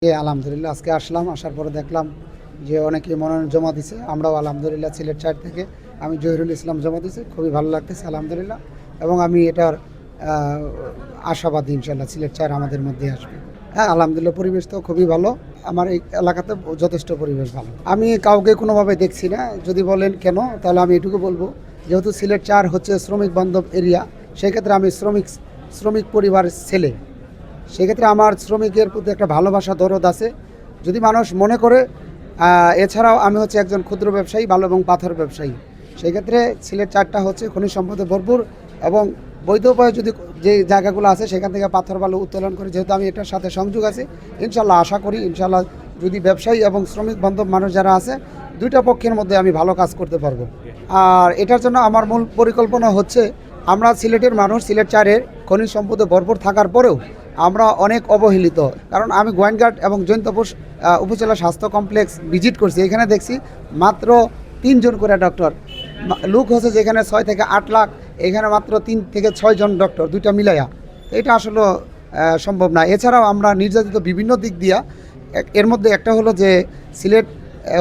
আলহামদুলিল্লাহ আজকে আসলাম, আসার পরে দেখলাম যে অনেকে মনোনয়ন জমা দিছে। আমরাও আলহামদুলিল্লাহ সিলেট ৪ থেকে আমি জহিরুল ইসলাম জমা দিয়েছি, খুবই ভালো লাগতেছে আলহামদুলিল্লাহ। এবং আমি এটার আশাবাদী ইনশাল্লাহ সিলেট ৪ আমাদের মধ্যে আসবে। হ্যাঁ আলহামদুলিল্লাহ, পরিবেশ তো খুবই ভালো, আমার এই এলাকাতে যথেষ্ট পরিবেশ ভালো। আমি কাউকে কোনোভাবে দেখছি না, যদি বলেন কেন তাহলে আমি এটুকু বলবো, যেহেতু সিলেট ৪ হচ্ছে শ্রমিক বান্ধব এরিয়া, সেক্ষেত্রে আমি শ্রমিক পরিবারের ছেলে, সেক্ষেত্রে আমার শ্রমিকের প্রতি একটা ভালোবাসা দরদ আছে। যদি মানুষ মনে করে, এছাড়াও আমি হচ্ছে একজন ক্ষুদ্র ব্যবসায়ী, বালু এবং পাথর ব্যবসায়ী। সেক্ষেত্রে সিলেট ৪টা হচ্ছে খনিজ সম্পদে ভরপুর এবং বৈধ উপায়ে যদি যে জায়গাগুলো আছে সেখান থেকে পাথর বালু উত্তোলন করে, যেহেতু আমি এটার সাথে সংযোগ আছে, ইনশাল্লাহ আশা করি ইনশাল্লাহ যদি ব্যবসায়ী এবং শ্রমিক বান্ধব মানুষ যারা আছে, দুইটা পক্ষের মধ্যে আমি ভালো কাজ করতে পারবো। আর এটার জন্য আমার মূল পরিকল্পনা হচ্ছে, আমরা সিলেটের মানুষ, সিলেট ৪-এর খনিজ সম্পদে ভরপুর থাকার পরেও আমরা অনেক অবহেলিত। কারণ আমি গোয়েনঘাট এবং জৈন্তপুর উপজেলা স্বাস্থ্য কমপ্লেক্স ভিজিট করছি, এখানে দেখছি মাত্র ৩ জন করে ডক্টর, লোক হচ্ছে যেখানে ৬ থেকে ৮ লাখ, এখানে মাত্র ৩ থেকে ৬ জন ডক্টর, দুইটা মিলাইয়া। এটা আসলে সম্ভব না। এছাড়াও আমরা নির্যাতিত বিভিন্ন দিক দিয়া, এর মধ্যে একটা হলো যে সিলেট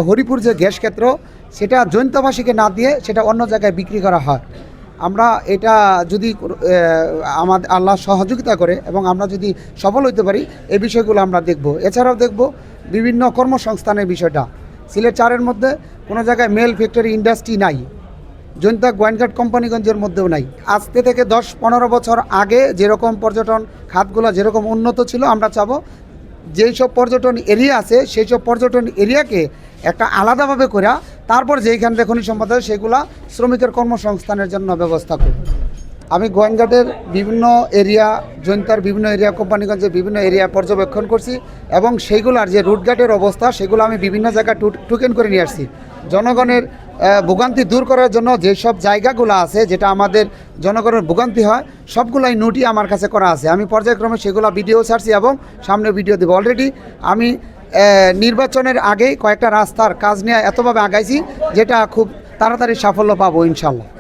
হরিপুর যে গ্যাস ক্ষেত্র, সেটা জৈন্তবাসীকে না দিয়ে সেটা অন্য জায়গায় বিক্রি করা হয়। আমরা এটা যদি আমাদের আল্লাহ সহযোগিতা করে এবং আমরা যদি সফল হইতে পারি, এই বিষয়গুলো আমরা দেখব। এছাড়াও দেখব বিভিন্ন কর্মসংস্থানের বিষয়টা। সিলেট ৪-এর মধ্যে কোনো জায়গায় মেল ফ্যাক্টরি ইন্ডাস্ট্রি নাই, জৈন্তা গোয়েনঘাট কোম্পানিগঞ্জের মধ্যেও নাই। আজকে থেকে ১০-১৫ বছর আগে যেরকম পর্যটন খাতগুলো যেরকম উন্নত ছিল, আমরা চাবো যেই সব পর্যটন এরিয়া আছে সেই সব পর্যটন এরিয়াকে একটা আলাদাভাবে করে, তারপর যেইখান থেকে খনিজ সম্পদ আছে সেগুলা শ্রমিকের কর্মসংস্থানের জন্য ব্যবস্থা করব। আমি গোয়েনঘাটের বিভিন্ন এরিয়া, জৈন্তার বিভিন্ন এরিয়া, কোম্পানিগঞ্জের বিভিন্ন এরিয়া পর্যবেক্ষণ করছি এবং সেইগুলার যে রুটঘাটের অবস্থা সেগুলো আমি বিভিন্ন জায়গায় টোকেন করে নিয়ে আসছি। জনগণের ভোগান্তি দূর করার জন্য যেসব জায়গাগুলো আছে, যেটা আমাদের জনগণের ভোগান্তি হয়, সবগুলাই নোটই আমার কাছে করা আছে। আমি পর্যায়ক্রমে সেগুলো ভিডিও ছাড়ছি এবং সামনে ভিডিও দেবো। অলরেডি আমি নির্বাচনের আগেই কয়েকটা রাস্তার কাজ নিয়ে এতভাবে আগাইছি, যেটা খুব তাড়াতাড়ি সাফল্য পাবো ইনশাল্লাহ।